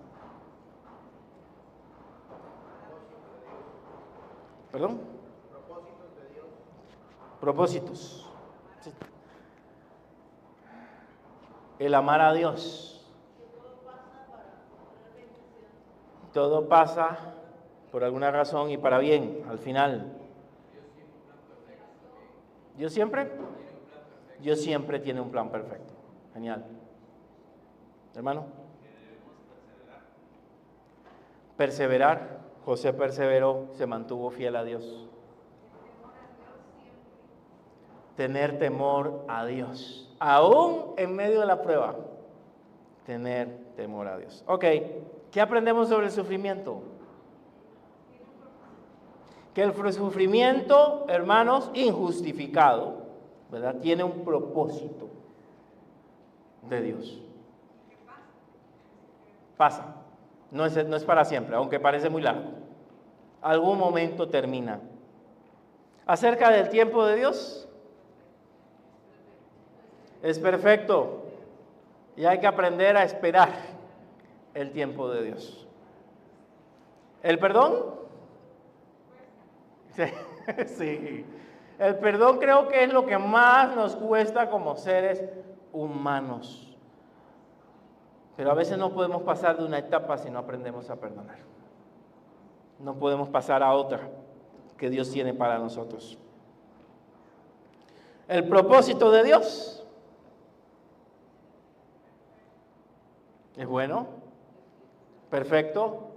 ¿Perdón? Propósitos de Dios. Propósitos. El amar a Dios. Todo pasa por alguna razón y para bien, al final. ¿Dios siempre? Dios siempre tiene un plan perfecto. Genial. Hermano. Perseverar. José perseveró, se mantuvo fiel a Dios. Tener temor a Dios. Aún en medio de la prueba. Tener temor a Dios. Ok, ¿qué aprendemos sobre el sufrimiento? Que el sufrimiento, hermanos, injustificado, ¿verdad? Tiene un propósito de Dios. Pasa. No es para siempre, aunque parece muy largo. Algún momento termina. Acerca del tiempo de Dios, es perfecto. Y hay que aprender a esperar el tiempo de Dios. ¿El perdón? Sí. El perdón creo que es lo que más nos cuesta como seres humanos. Pero a veces no podemos pasar de una etapa si no aprendemos a perdonar. No podemos pasar a otra que Dios tiene para nosotros. El propósito de Dios es bueno, perfecto.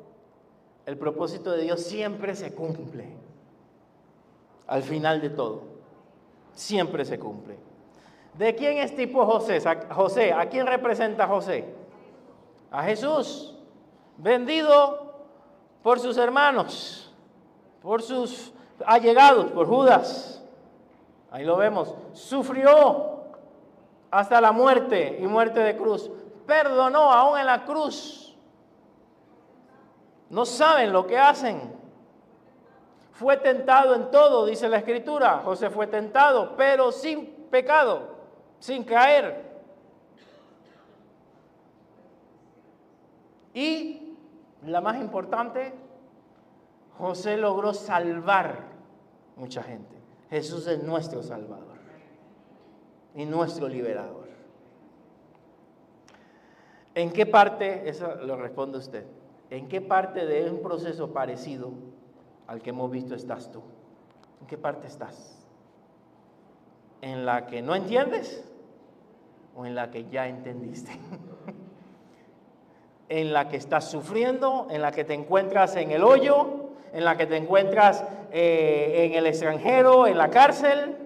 El propósito de Dios siempre se cumple. Al final de todo, siempre se cumple. ¿De quién es tipo José? José, ¿a quién representa José? A Jesús, vendido por sus hermanos, por sus allegados, por Judas. Ahí lo vemos. Sufrió hasta la muerte y muerte de cruz. Perdonó aún en la cruz. No saben lo que hacen. Fue tentado en todo, dice la Escritura. José fue tentado, pero sin pecado, sin caer. Y la más importante, José logró salvar mucha gente. Jesús es nuestro Salvador y nuestro liberador. ¿En qué parte, eso lo responde usted, en qué parte de un proceso parecido al que hemos visto estás tú? ¿En qué parte estás? ¿En la que no entiendes o en la que ya entendiste? ¿En la que estás sufriendo? ¿En la que te encuentras en el hoyo? ¿En la que te encuentras en el extranjero, en la cárcel?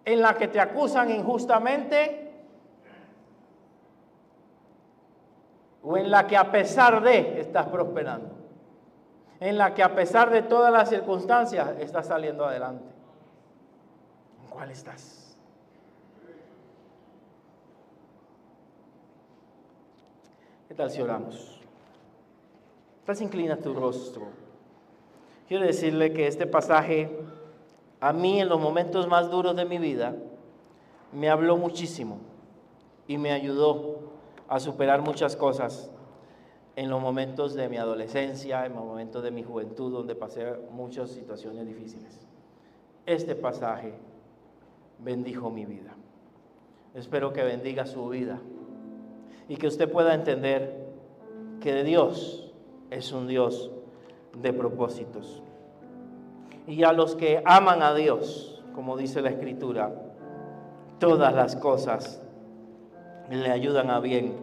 ¿En la que te acusan injustamente? ¿O en la que a pesar de estás prosperando? ¿En la que a pesar de todas las circunstancias estás saliendo adelante? ¿En cuál estás? ¿Qué tal si oramos? Tal si inclinas tu rostro. Quiero decirle que este pasaje, a mí en los momentos más duros de mi vida, me habló muchísimo y me ayudó a superar muchas cosas en los momentos de mi adolescencia, en los momentos de mi juventud, donde pasé muchas situaciones difíciles. Este pasaje bendijo mi vida. Espero que bendiga su vida. Y que usted pueda entender que Dios es un Dios de propósitos. Y a los que aman a Dios, como dice la Escritura, todas las cosas le ayudan a bien.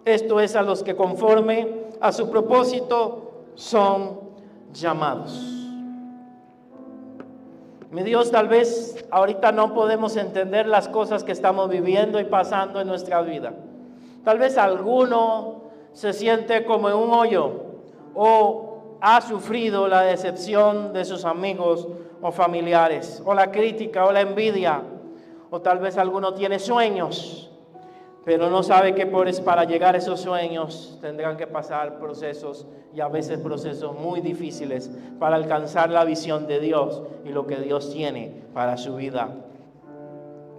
Esto es a los que conforme a su propósito son llamados. Mi Dios, tal vez ahorita no podemos entender las cosas que estamos viviendo y pasando en nuestra vida. Tal vez alguno se siente como en un hoyo o ha sufrido la decepción de sus amigos o familiares, o la crítica o la envidia, o tal vez alguno tiene sueños, pero no sabe que para llegar a esos sueños tendrán que pasar procesos, y a veces procesos muy difíciles, para alcanzar la visión de Dios y lo que Dios tiene para su vida.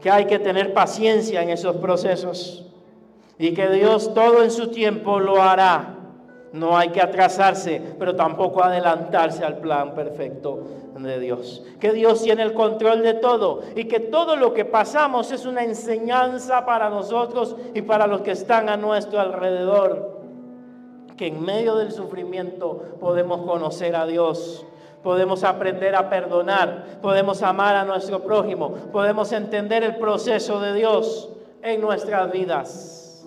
Que hay que tener paciencia en esos procesos y que Dios todo en su tiempo lo hará. No hay que atrasarse, pero tampoco adelantarse al plan perfecto de Dios. Que Dios tiene el control de todo y que todo lo que pasamos es una enseñanza para nosotros y para los que están a nuestro alrededor. Que en medio del sufrimiento podemos conocer a Dios, podemos aprender a perdonar, podemos amar a nuestro prójimo, podemos entender el proceso de Dios en nuestras vidas.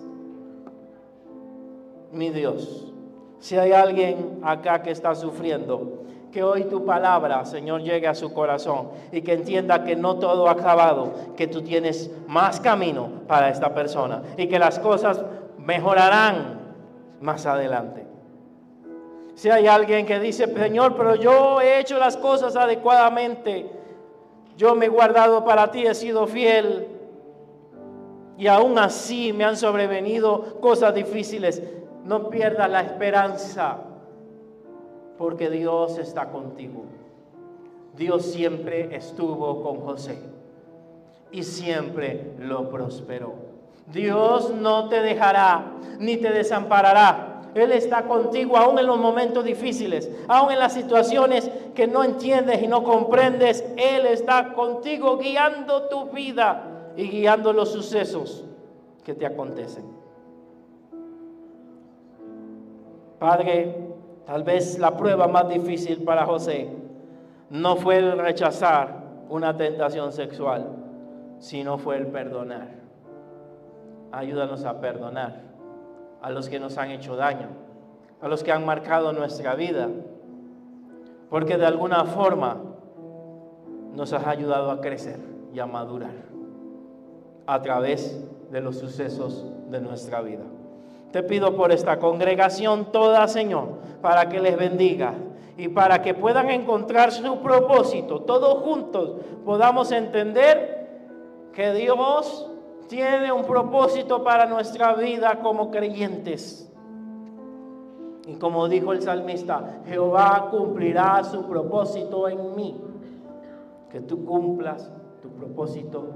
Mi Dios, si hay alguien acá que está sufriendo, que hoy tu palabra, Señor, llegue a su corazón y que entienda que no todo ha acabado, que tú tienes más camino para esta persona y que las cosas mejorarán más adelante. Si hay alguien que dice, Señor, pero yo he hecho las cosas adecuadamente, yo me he guardado para ti, he sido fiel, y aún así me han sobrevenido cosas difíciles, no pierdas la esperanza, porque Dios está contigo. Dios siempre estuvo con José y siempre lo prosperó. Dios no te dejará ni te desamparará. Él está contigo aún en los momentos difíciles, aún en las situaciones que no entiendes y no comprendes. Él está contigo guiando tu vida y guiando los sucesos que te acontecen. Padre, tal vez la prueba más difícil para José no fue el rechazar una tentación sexual, sino fue el perdonar. Ayúdanos a perdonar a los que nos han hecho daño, a los que han marcado nuestra vida, porque de alguna forma nos has ayudado a crecer y a madurar a través de los sucesos de nuestra vida. Te pido por esta congregación toda, Señor, para que les bendiga y para que puedan encontrar su propósito. Todos juntos podamos entender que Dios tiene un propósito para nuestra vida como creyentes. Y como dijo el salmista, Jehová cumplirá su propósito en mí. Que tú cumplas tu propósito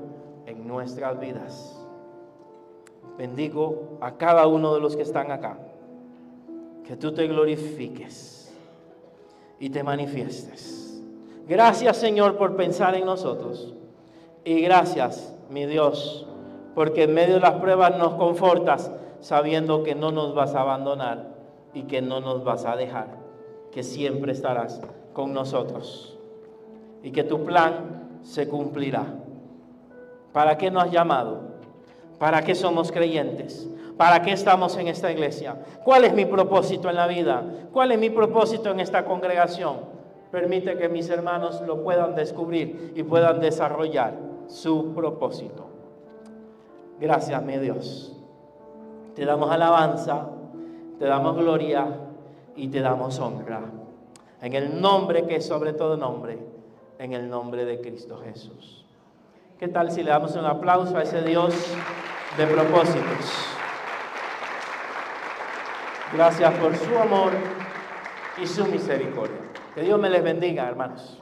en nuestras vidas. Bendigo a cada uno de los que están acá. Que tú te glorifiques y te manifiestes. Gracias, Señor, por pensar en nosotros. Y gracias, mi Dios, porque en medio de las pruebas nos confortas sabiendo que no nos vas a abandonar y que no nos vas a dejar, que siempre estarás con nosotros y que tu plan se cumplirá. ¿Para qué nos has llamado? ¿Para qué somos creyentes? ¿Para qué estamos en esta iglesia? ¿Cuál es mi propósito en la vida? ¿Cuál es mi propósito en esta congregación? Permite que mis hermanos lo puedan descubrir y puedan desarrollar su propósito. Gracias, mi Dios. Te damos alabanza, te damos gloria y te damos honra. En el nombre que es sobre todo nombre, en el nombre de Cristo Jesús. ¿Qué tal si le damos un aplauso a ese Dios de propósitos? Gracias por su amor y su misericordia. Que Dios me les bendiga, hermanos.